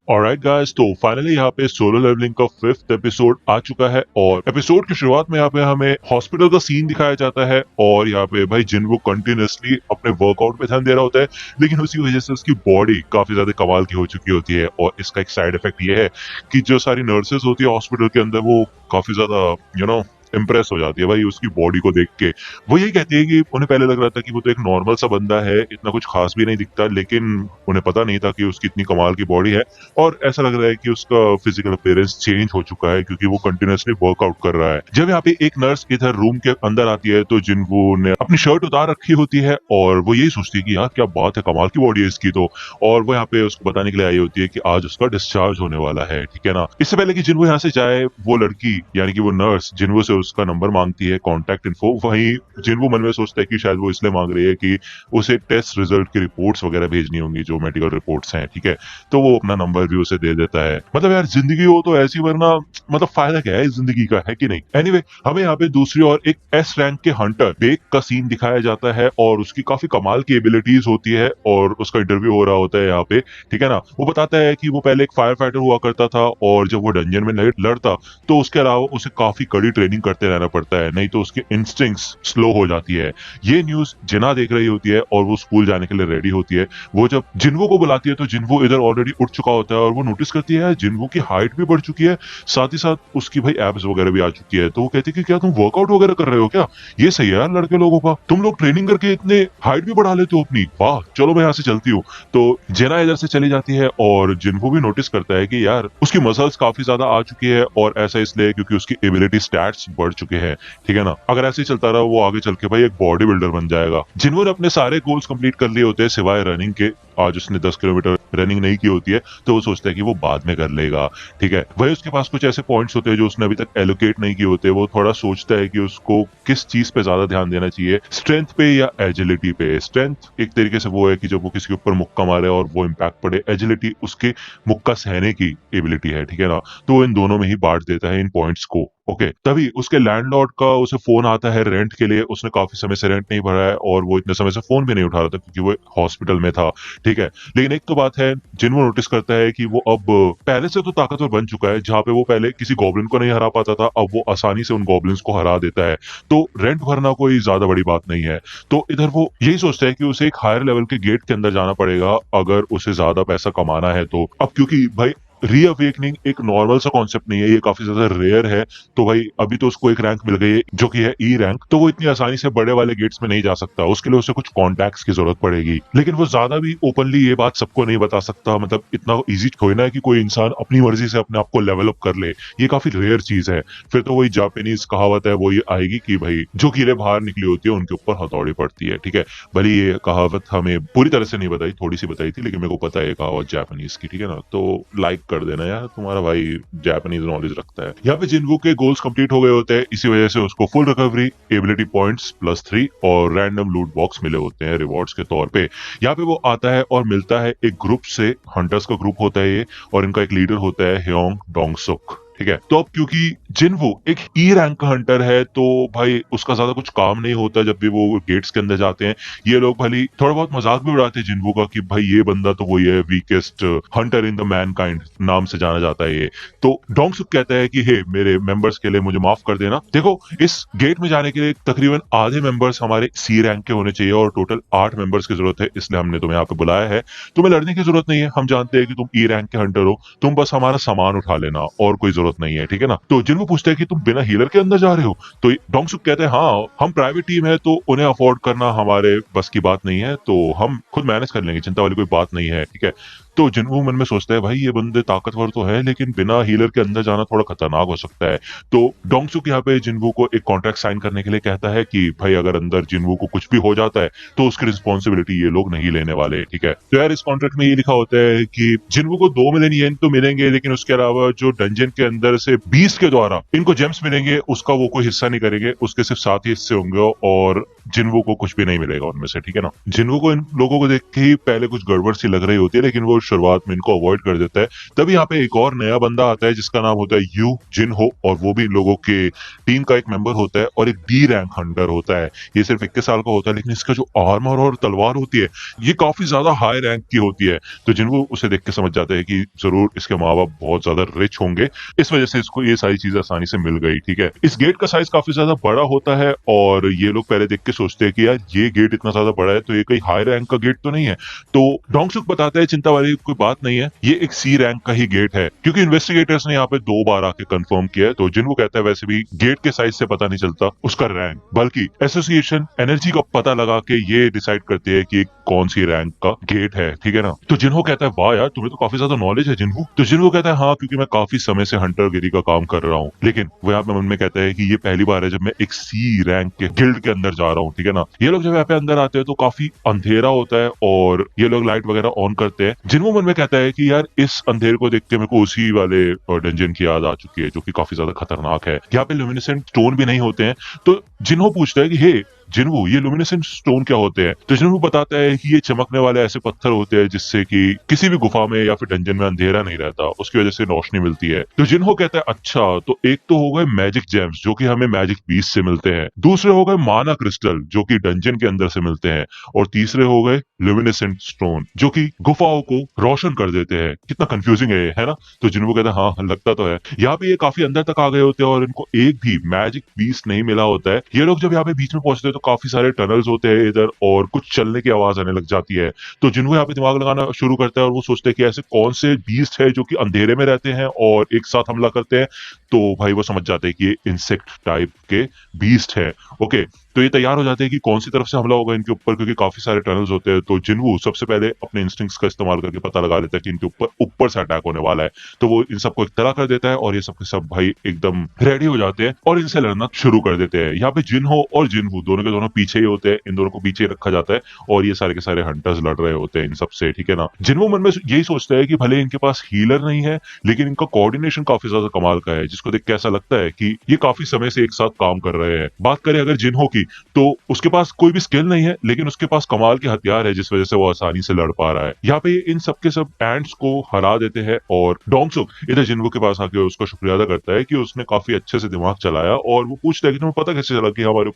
Alright guys, तो finally यहाँ पे सोलो लेवलिंग का 5th एपिसोड आ चुका है और एपिसोड की शुरुआत में यहाँ पे हमें हॉस्पिटल का सीन दिखाया जाता है और यहाँ पे भाई जिन वो कंटिन्यूअसली अपने वर्कआउट पे ध्यान दे रहा होता है, लेकिन उसी वजह से उसकी बॉडी काफी ज्यादा कमाल की हो चुकी होती है। और इसका एक साइड इफेक्ट ये है कि जो सारी नर्सेज होती है हॉस्पिटल के अंदर वो काफी ज्यादा इम्प्रेस हो जाती है भाई उसकी बॉडी को देख के। वो यही कहती है कि उन्हें पहले लग रहा था कि वो तो एक नॉर्मल सा बंदा है, इतना कुछ खास भी नहीं दिखता, लेकिन उन्हें पता नहीं था कि उसकी इतनी कमाल की बॉडी है। और ऐसा लग रहा है कि उसका फिजिकल अपीयरेंस चेंज हो चुका है क्योंकि वो कंटिन्यूअसली वर्कआउट कर रहा है। जब यहाँ पे एक नर्स इधर रूम के अंदर आती है तो जिनवो ने अपनी शर्ट उतार रखी होती है और वो यही सोचती है कि यार क्या बात है, कमाल की बॉडी है इसकी तो। और वो यहाँ पे उसको बताने के लिए आई होती है कि आज उसका डिस्चार्ज होने वाला है, ठीक है ना। इससे पहले कि जिनवो यहाँ से जाए, वो लड़की यानी कि वो नर्स जिनवो से उसका नंबर मांगती है, कांटेक्ट इन्फो। वहीं जिनवो मन में सोचता है कि शायद वो इसलिए मांग रही है कि उसे टेस्ट रिजल्ट की रिपोर्ट्स वगैरह भेजनी होंगी, जो मेडिकल रिपोर्ट्स हैं, ठीक है। तो वो अपना नंबर भी उसे दे देता है। मतलब यार जिंदगी हो तो ऐसी, वरना मतलब फायदा क्या है इस जिंदगी का, है कि नहीं। एनीवे हमें यहाँ पे दूसरी और एक एस रैंक के हंटर बेक का सीन दिखाया जाता है और उसकी काफी कमाल की एबिलिटीज होती है और उसका इंटरव्यू हो रहा होता है यहाँ पे, ठीक है ना। वो बताता है कि वो पहले एक फायर फाइटर हुआ करता था और जब वो डंजन में लड़ता तो उसके अलावा उसे काफी कड़ी ट्रेनिंग करते रहना पड़ता है, नहीं तो उसकी इंस्टिंक्ट्स स्लो हो जाती है। ये न्यूज जिना देख रही होती है और वो स्कूल जाने के लिए रेडी होती है। वो जब जिन्वो को बुलाती है तो जिन्वो इधर ऑलरेडी उठ चुका होता है और वो नोटिस करती है जिन्वो की हाइट भी बढ़ चुकी है, साथ ही साथ उसकी भाई एब्स वगैरह भी आ चुकी है। तो वो कहती है कि क्या तुम वर्कआउट वगैरह कर रहे हो क्या, ये सही है यार लड़के लोगों का, तुम लोग ट्रेनिंग करके इतने हाइट भी बढ़ा लेते हो अपनी, वाह चलो मैं यहाँ से चलती हूँ। तो जेना इधर से चली जाती है और जिन्वो भी नोटिस करता है कि यार उसकी मसल्स काफी ज्यादा आ चुकी है और ऐसा इसलिए क्योंकि उसकी एबिलिटी स्टैट्स बढ़ चुके हैं, ठीक है ना। अगर ऐसे ही चलता रहा वो आगे चल के भाई एक बॉडी बिल्डर बन जाएगा। जिन्हों ने अपने सारे गोल्स कंप्लीट कर लिए होते हैं सिवाय रनिंग के, आज उसने 10 किलोमीटर रनिंग नहीं की होती है, तो वो सोचता है कि वो बाद में कर लेगा, ठीक है। वही उसके पास कुछ ऐसे पॉइंट्स होते हैं जो उसने अभी तक एलोकेट नहीं किए होते। वो थोड़ा सोचता है कि उसको किस चीज पे ज्यादा ध्यान देना चाहिए, स्ट्रेंथ पे या एजिलिटी पे। स्ट्रेंथ एक तरीके से वो है कि जब वो किसी के ऊपर मुक्का मारे और वो इम्पैक्ट पड़े, एजिलिटी उसके मुक्का सहने की एबिलिटी है, ठीक है ना। तो वो इन दोनों में ही बांट देता है इन पॉइंट्स को। ओके, तभी उसके लैंडलॉर्ड का उसे फोन आता है रेंट के लिए। उसने काफी समय से रेंट नहीं भरा है और वो इतने समय से फोन भी नहीं उठा रहा था क्योंकि वो हॉस्पिटल में था, ठीक है। लेकिन एक तो बात है, जिन्हों नोटिस करता है कि वो अब पहले से तो ताकतवर बन चुका है। जहां पे वो पहले किसी गॉब्लिन को नहीं हरा पाता था, अब वो आसानी से उन गॉब्लिन्स को हरा देता है। तो रेंट भरना कोई ज्यादा बड़ी बात नहीं है। तो इधर वो यही सोचता है कि उसे एक हायर लेवल के गेट के अंदर जाना पड़ेगा अगर उसे ज्यादा पैसा कमाना है। तो अब क्योंकि भाई रीअवेकनिंग एक नॉर्मल सा कॉन्सेप्ट नहीं है, ये काफी ज्यादा रेयर है। तो भाई अभी तो उसको एक रैंक मिल गई है जो कि है ई रैंक, तो वो इतनी आसानी से बड़े वाले गेट्स में नहीं जा सकता। उसके लिए उसे कुछ कॉन्टैक्ट्स की जरूरत पड़ेगी। लेकिन वो ज्यादा भी ओपनली ये बात सबको नहीं बता सकता। मतलब इतना इजी थोड़ी ना है कि कोई इंसान अपनी मर्जी से अपने आप को लेवल अप कर ले, ये काफी रेयर चीज है। फिर तो वही जापानीज कहावत है वो ये आएगी कि भाई जो कीड़े बाहर निकली होती है उनके ऊपर हथौड़ी पड़ती है, ठीक है। भले ये कहावत हमें पूरी तरह से नहीं बताई, थोड़ी सी बताई थी, लेकिन मेरे को पता है ये कहावत जापानीज की, ठीक है ना। तो लाइक कर देना यार, तुम्हारा भाई जापानीज नॉलेज रखता है। यहाँ पे जिन्वो के गोल्स कंप्लीट हो गए होते हैं, इसी वजह से उसको फुल रिकवरी, एबिलिटी पॉइंट्स +3 और रैंडम लूट बॉक्स मिले होते हैं रिवॉर्ड्स के तौर पे। यहाँ पे वो आता है और मिलता है एक ग्रुप से, हंटर्स का ग्रुप होता है ये, और इनका एक लीडर होता है ह्योंग डोंगसुक, ठीक है। तो अब क्योंकि जिन्वो एक ई रैंक का हंटर है तो भाई उसका ज्यादा कुछ काम नहीं होता जब भी वो गेट्स के अंदर जाते हैं। ये लोग भली थोड़ा बहुत मजाक भी उड़ाते हैं जिन्वो का कि भाई ये बंदा तो वही है, weakest Hunter in the Mankind नाम से जाना जाता है ये। तो डोंगसुक कहता है कि हे मेरे मेंबर्स के लिए मुझे माफ कर देना, देखो इस गेट में जाने के लिए तकरीबन आधे मेंबर्स हमारे सी रैंक के होने चाहिए और टोटल 8 मेंबर्स की जरूरत है, इसलिए हमने तुम्हें यहाँ पे बुलाया है। तुम्हें लड़ने की जरूरत नहीं है, हम जानते हैं कि तुम ई रैंक के हंटर हो, तुम बस हमारा सामान उठा लेना और कोई जरूरत नहीं है, ठीक है ना। तो जिन्वो पूछता है कि तुम बिना हीलर के अंदर जा रहे हो, तो डोंगसुक कहते हैं हाँ हम प्राइवेट टीम है तो उन्हें अफोर्ड करना हमारे बस की बात नहीं है, तो हम खुद मैनेज कर लेंगे, चिंता वाली कोई बात नहीं है, ठीक है। तो जिन्वो मन में सोचता है भाई ये बंदे ताकतवर तो है लेकिन बिना हीलर के अंदर जाना थोड़ा खतरनाक हो सकता है। तो डोंगसुक यहाँ पे जिन्वो को एक कॉन्ट्रैक्ट साइन करने के लिए कहता है कि भाई अगर अंदर जिन्वो को कुछ भी हो जाता है तो उसकी रिस्पॉन्सिबिलिटी ये लोग नहीं लेने वाले, ठीक है। तो यार इस कॉन्ट्रैक्ट में ये लिखा होता है कि जिन्वो को 2 मिलियन येन तो मिलेंगे, लेकिन उसके अलावा जो डंजन के अंदर से 20 के द्वारा इनको जेम्स मिलेंगे उसका वो कोई हिस्सा नहीं करेंगे, उसके सिर्फ 7 ही हिस्से होंगे और जिन्वो को कुछ भी नहीं मिलेगा उनमें से, ठीक है ना। जिन्वो को इन लोगों को देख के ही पहले कुछ गड़बड़ सी लग रही होती है, लेकिन वो शुरुआत में इनको अवॉइड कर देता है। तभी यहाँ पे एक और नया बंदा आता है जिसका नाम होता है यू जिनहो, और वो भी इन लोगों के टीम का एक मेंबर होता है और एक डी रैंक हंटर होता है। ये सिर्फ 21 साल का होता है, लेकिन इसका जो आर्मर और तलवार होती है ये काफी ज्यादा हाई रैंक की होती है। तो जिनको उसे देख के समझ जाते हैं कि जरूर इसके माँ बाप बहुत ज्यादा रिच होंगे, इस वजह से इसको ये सारी चीजें आसानी से मिल गई। ठीक है, इस गेट का साइज काफी ज्यादा बड़ा होता है और ये लोग पहले देख के सोचते हैं कि यार ये गेट इतना ज्यादा बड़ा है तो ये कोई हाई रैंक का गेट तो नहीं है। तो डोंगसुक बताता है चिंता वाली कोई बात नहीं है, ये एक सी रैंक का ही गेट है, क्योंकि इन्वेस्टिगेटर्स ने यहाँ पे 2 बार आके कंफर्म किया है। तो जिनको कहता है वैसे भी गेट के साइज से पता नहीं चलता उसका रैंक, बल्कि एसोसिएशन एनर्जी का पता लगा के ये डिसाइड करती है कि कौन सी रैंक का गेट है। ठीक है ना। तो जिन्हो कहता है वाह यार तुम्हें तो काफी ज्यादा नॉलेज है जिन्हो। तो जिन्हो कहता है हाँ, क्योंकि मैं काफी समय से हंटर गिरी का काम कर रहा हूँ। लेकिन वो यहाँ पे मन में कहता है कि ये पहली बार है जब मैं एक सी रैंक के गिल्ड के अंदर जा रहा हूँ। ठीक है ना। ये लोग जब यहाँ पे अंदर आते हैं तो काफी अंधेरा होता है और ये लोग लाइट वगैरह ऑन करते हैं। जिन्हो मन में कहता है कि यार इस अंधेरे को देख के मेरे को उसी वाले डंजन की याद आ चुकी है जो कि काफी ज्यादा खतरनाक है। यहाँ पे ल्यूमिनेसेंट स्टोन भी नहीं होते हैं। तो जिन्हो पूछता है कि हे जिन्हो ये लुमिनेसेंट स्टोन क्या होते हैं। तो जिन्हो बताता है कि ये चमकने वाले ऐसे पत्थर होते हैं जिससे कि किसी भी गुफा में या फिर डंजन में अंधेरा नहीं रहता, उसकी वजह से रोशनी मिलती है। तो जिन्हो कहता है अच्छा, तो एक तो हो गए मैजिक जेम्स जो कि हमें मैजिक बीस्ट से मिलते हैं, दूसरे हो गए माना क्रिस्टल जो कि डंजन के अंदर से मिलते हैं, और तीसरे हो गए लुमिनेसेंट स्टोन जो कि गुफाओं को रोशन कर देते हैं। कितना कंफ्यूजिंग है ना। तो जिन्हो कहता है हाँ लगता तो है। यहाँ पे ये काफी अंदर तक आ गए होते हैं और इनको एक भी मैजिक बीस्ट नहीं मिला होता है। ये लोग जब यहाँ पे बीच में पहुंचते हैं तो काफी सारे टनल्स होते हैं इधर और कुछ चलने की आवाज आने लग जाती है। तो जिन्हों यहाँ पे दिमाग लगाना शुरू करता है और वो सोचते हैं कि ऐसे कौन से बीस्ट है जो कि अंधेरे में रहते हैं और एक साथ हमला करते हैं। तो भाई वो समझ जाते हैं कि ये इंसेक्ट टाइप के बीस्ट है। ओके, तो ये तैयार हो जाते हैं कि कौन सी तरफ से हमला होगा इनके ऊपर, क्योंकि काफी सारे टनल्स होते हैं। तो जिन्वू सबसे पहले अपने इंस्टिंक्ट्स का इस्तेमाल करके पता लगा लेता है कि इनके ऊपर से अटैक होने वाला है। तो वो इन सबको इत्तला कर देता है और ये सब के सब भाई एकदम रेडी हो जाते हैं और इनसे लड़ना शुरू कर देते हैं। यहाँ पे जिन्हो और जिन्वू दोनों के दोनों पीछे ही होते हैं, इन दोनों को पीछे रखा जाता है और ये सारे के सारे हंटर्स लड़ रहे होते हैं इन सबसे। ठीक है ना। जिन्वू मन में यही सोचता है कि भले इनके पास हीलर नहीं है लेकिन इनका कोऑर्डिनेशन काफी ज्यादा कमाल का है, जिसको देख के ऐसा लगता है कि ये काफी समय से एक साथ काम कर रहे हैं। बात करें अगर जिन्हो की, तो उसके पास कोई भी स्किल नहीं है लेकिन उसके पास कमाल के हथियार है जिस वजह से वो आसानी से लड़ पा रहा है। यहाँ पे इन सब के सब एंड्स को हरा देते हैं और डोंगसुक इधर जिन्वू के पास आके उसका शुक्रिया अदा करता है कि उसने काफी अच्छे से दिमाग चलाया, और वो पूछता है कि तुम्हें पता कैसे चला कि हमारे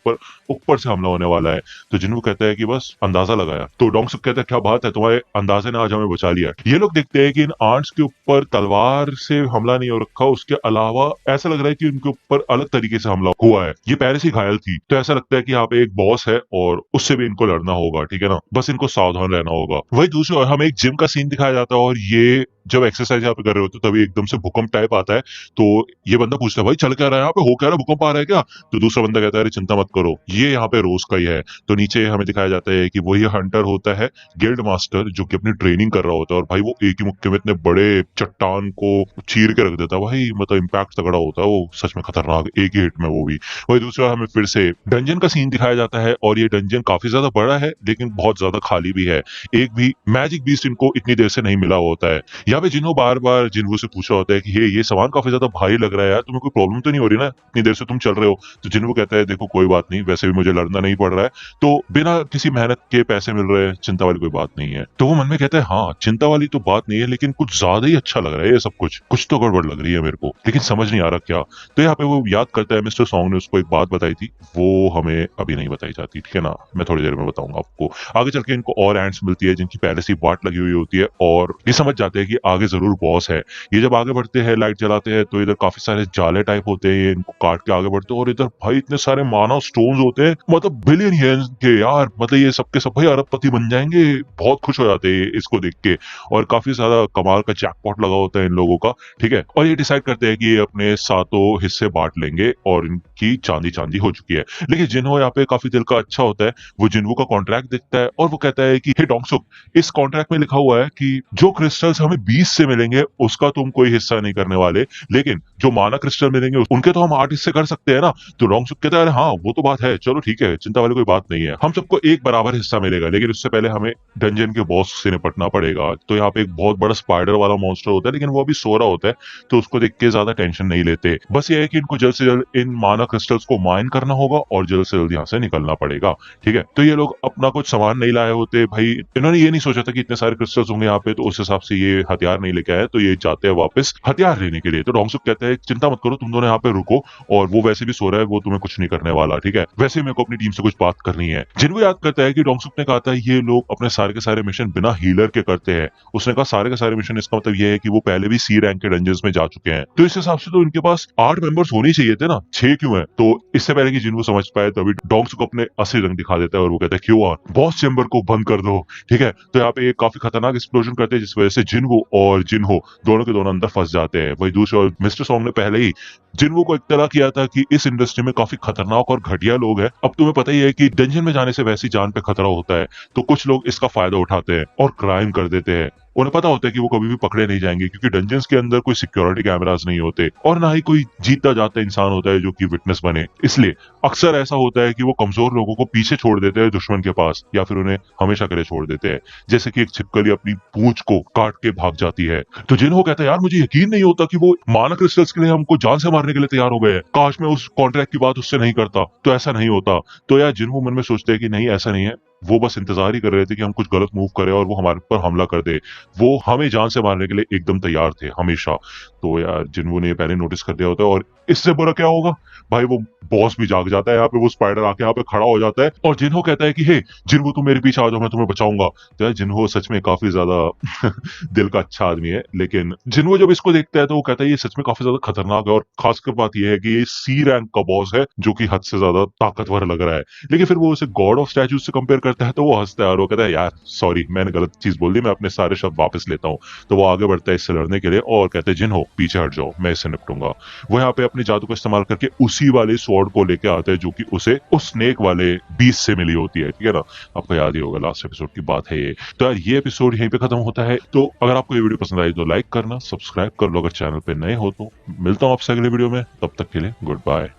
ऊपर से हमला होने वाला है। तो जिन्वू कहता है कि बस अंदाजा लगाया। तो डोंगसुक कहता है क्या बात है, तुम्हारे अंदाजे ने आज हमें बचा लिया। ये लोग देखते हैं कि इन आंट्स के ऊपर तलवार से हमला नहीं हो रखा, उसके अलावा ऐसा लग रहा है कि उनके ऊपर अलग तरीके से हमला हुआ है। ये पहले से ही घायल थी, तो ऐसा लगता है कि यहाँ पे एक बॉस है और उससे भी इनको लड़ना होगा। ठीक है ना। बस इनको सावधान रहना होगा। वही दूसरी ओर हमें एक जिम का सीन दिखाया जाता है और ये जब एक्सरसाइज यहाँ पे कर रहे होते तभी एकदम से भूकंप टाइप आता है। तो ये बंदा पूछता है भाई चल क्या रहा है यहाँ पे, हो क्या रहा है, भूकंप आ रहा है क्या। तो दूसरा बंदा कहता है अरे चिंता मत करो, ये यहाँ पे रोज का ही है। तो नीचे हमें दिखाया जाता है कि वही हंटर होता है गिल्ड मास्टर जो कि अपनी ट्रेनिंग कर रहा होता है, और भाई वो एक ही मुक्के में इतने बड़े चट्टान को चीर के रख देता है। भाई मतलब इम्पैक्ट तगड़ा होता है वो, सच में खतरनाक, एक ही हिट में वो भी। वही दूसरा हमें फिर से डंजन का सीन दिखाया जाता है और ये डंजन काफी ज्यादा बड़ा है लेकिन बहुत ज्यादा खाली भी है। एक भी मैजिक बीस्ट इनको इतनी देर से नहीं मिला होता है। यहाँ पे जिन्हों बार बार जिन्वू से पूछा होता है कि ये सामान काफी ज्यादा भारी लग रहा है यार, तुम्हें कोई प्रॉब्लम तो नहीं हो रही ना इतनी देर से तुम चल रहे हो। तो जिन्वू कहता है देखो कोई बात नहीं, वैसे भी मुझे लड़ना नहीं पड़ रहा है, तो बिना किसी मेहनत के पैसे मिल रहे हैं, चिंता वाली कोई बात नहीं है। तो वो मन में कहता है हाँ चिंता वाली तो बात नहीं है लेकिन कुछ ज्यादा ही अच्छा लग रहा है ये सब कुछ तो गड़बड़ लग रही है मेरे को, लेकिन समझ नहीं आ रहा क्या। तो यहाँ पे वो याद करता है मिस्टर सॉन्ग ने उसको एक बात बताई थी, वो हमें अभी नहीं बताई जाती। ठीक है ना, मैं थोड़ी देर में बताऊंगा आपको। आगे चल के इनको और एंड्स मिलती है जिनकी पहले से वाट लगी हुई होती है और ये समझ जाते हैं कि आगे जरूर बॉस है। ये जब आगे बढ़ते हैं लाइट जलाते हैं तो इधर काफी सारे जाले टाइप होते हैं, ये इनको काट के आगे बढ़ते हैं और इधर भाई इतने सारे मानव स्टोन्स होते हैं, मतलब बिलियन येन के यार, मतलब ये सबके सब भाई अरबपति बन जाएंगे। बहुत खुश हो जाते हैं इसको देख के और काफी ज्यादा कमाल का जैकपॉट लगा होता है इन लोगों का। ठीक है, और ये डिसाइड करते हैं कि ये अपने सातों हिस्से बांट लेंगे और इनकी चांदी चांदी हो चुकी है। लेकिन जिन्हो यहाँ पे काफी दिल का अच्छा होता है, वो जिन्हो का कॉन्ट्रैक्ट देखता है और वो कहता है कि हे डोंगसुक, इस कॉन्ट्रैक्ट में लिखा हुआ है कि जो क्रिस्टल्स हमें 20 से मिलेंगे उसका तुम कोई हिस्सा नहीं करने वाले, लेकिन जो माना क्रिस्टल मिलेंगे उनके तो हम 8 हिस्से कर सकते हैं ना। तो डोंगसुक कहता है हाँ वो तो बात है, चलो ठीक है, चिंता वाली कोई बात नहीं है, हम सबको एक बराबर हिस्सा मिलेगा, लेकिन उससे पहले हमें डंजन के बॉस से निपटना पड़ेगा। तो यहाँ पे एक बहुत बड़ा स्पाइडर वाला मॉन्स्टर होता है लेकिन वो अभी सो रहा होता है, तो उसको देख के ज्यादा टेंशन नहीं लेते। बस ये है कि इनको जल्द से जल्द इन माना क्रिस्टल्स को माइन करना होगा और जल्द से जल्द यहाँ से निकलना पड़ेगा। ठीक है, तो ये लोग अपना कुछ सामान नहीं लाए होते भाई, इन्होंने ये नहीं सोचा था कि इतने सारे क्रिस्टल्स होंगे यहाँ पे, तो उस हिसाब से ये हथियार नहीं लेके आए, तो ये जाते हैं वापस हथियार लेने के लिए। तो डोंगसुक कहते हैं चिंता मत करो, तुम दोनों यहाँ पे रुको, और वो वैसे भी सो रहा है, वो तुम्हें कुछ नहीं करने वाला। ठीक है, वैसे मेरे को अपनी टीम से कुछ बात करनी है। जिनको याद करता है कि डोंगसुक ने कहा था ये लोग अपने सारे के सारे मिशन बिना हीलर के करते हैं। उसने कहा सारे के सारे मिशन, इसका मतलब ये है कि वो पहले भी सी रैंक के डंजन्स में जा चुके हैं, तो इस हिसाब से तो इनके पास 8 मेंबर्स होने चाहिए थे ना, 6 क्यों है? तो इससे पहले कि जिनको समझ पाए तभी डोंगसुक अपने असली रंग दिखा देता है और वो कहता है क्यों बॉस चेंबर को बंद कर दो। ठीक है, तो यहाँ पे एक काफी खतरनाक एक्सप्लोजन करते हैं जिस वजह से जिनवो और जिनहो दोनों के दोनों अंदर फंस जाते हैं। वही दूसरे ओर मिस्टर सॉन्ग ने पहले ही जिनवो को इत्तला किया था कि इस इंडस्ट्री में काफी खतरनाक और घटिया लोग हैं। अब तुम्हें पता ही है कि डंजन में जाने से वैसी जान पे खतरा होता है, तो कुछ लोग इसका फायदा उठाते हैं और क्राइम कर देते हैं। उन्हें पता होता है कि वो कभी भी पकड़े नहीं जाएंगे क्योंकि डंजन्स के अंदर कोई सिक्योरिटी कैमरास नहीं होते और ना ही कोई जीता जाता इंसान होता है जो कि विटनेस बने। इसलिए अक्सर ऐसा होता है कि वो कमजोर लोगों को पीछे छोड़ देते हैं दुश्मन के पास, या फिर उन्हें हमेशा के लिए छोड़ देते हैं। जैसे कि एक छिपकली अपनी पूंछ को काट के भाग जाती है। तो जिन्हों कहता है यार मुझे यकीन नहीं होता कि वो माना क्रिस्टल्स के लिए हमको जान से मारने के लिए तैयार हो गए हैं, काश मैं उस कॉन्ट्रैक्ट की बात उससे नहीं करता तो ऐसा नहीं होता। तो यार जिन्हों मन में सोचते हैं कि नहीं ऐसा नहीं है, वो बस इंतजार ही कर रहे थे कि हम कुछ गलत मूव करें और वो हमारे पर हमला कर दे। वो हमें जान से मारने के लिए एकदम तैयार थे हमेशा। तो यार जिन्हों ने पहले नोटिस कर दिया होता है, और इससे बुरा क्या होगा भाई, वो बॉस भी जाग जाता है यहाँ पे, वो स्पाइडर आके यहाँ पे खड़ा हो जाता है और जिन्हों कहता है कि हे जिन्हों तुम मेरे पीछे आ जाओ, मैं तुम्हें बचाऊंगा। तो यार जिन्हों सच में काफी ज्यादा दिल का अच्छा आदमी है, लेकिन जिन्हों जब इसको देखता है तो वो कहता है ये सच में काफी ज्यादा खतरनाक है, और खासकर बात यह है कि ये सी रैंक का बॉस है जो कि हद से ज्यादा ताकतवर लग रहा है। लेकिन फिर वो उसे गॉड ऑफ स्टैचूज से कंपेयर करता है तो वो हंसता है और वो कहता है यार सॉरी मैंने गलत चीज बोल दी, मैं अपने सारे शब्द वापस लेता हूँ। तो वो आगे बढ़ता है इससे लड़ने के लिए और कहते हैं जिन्हों पीछे हट जाओ, मैं इससे निपटूंगा। वो यहाँ पे अपने जादू का इस्तेमाल करके उसी वाले स्वॉर्ड को लेके आता है जो कि उसे उस स्नेक वाले बीस से मिली होती है। ठीक है ना, आपको याद ही होगा लास्ट एपिसोड की बात है ये। तो यार ये एपिसोड यहीं पे खत्म होता है। तो अगर आपको ये वीडियो पसंद आई तो लाइक करना, सब्सक्राइब कर लो अगर चैनल पे नए हो तो। मिलता हूँ आपसे अगले वीडियो में, तब तक के लिए गुड बाय।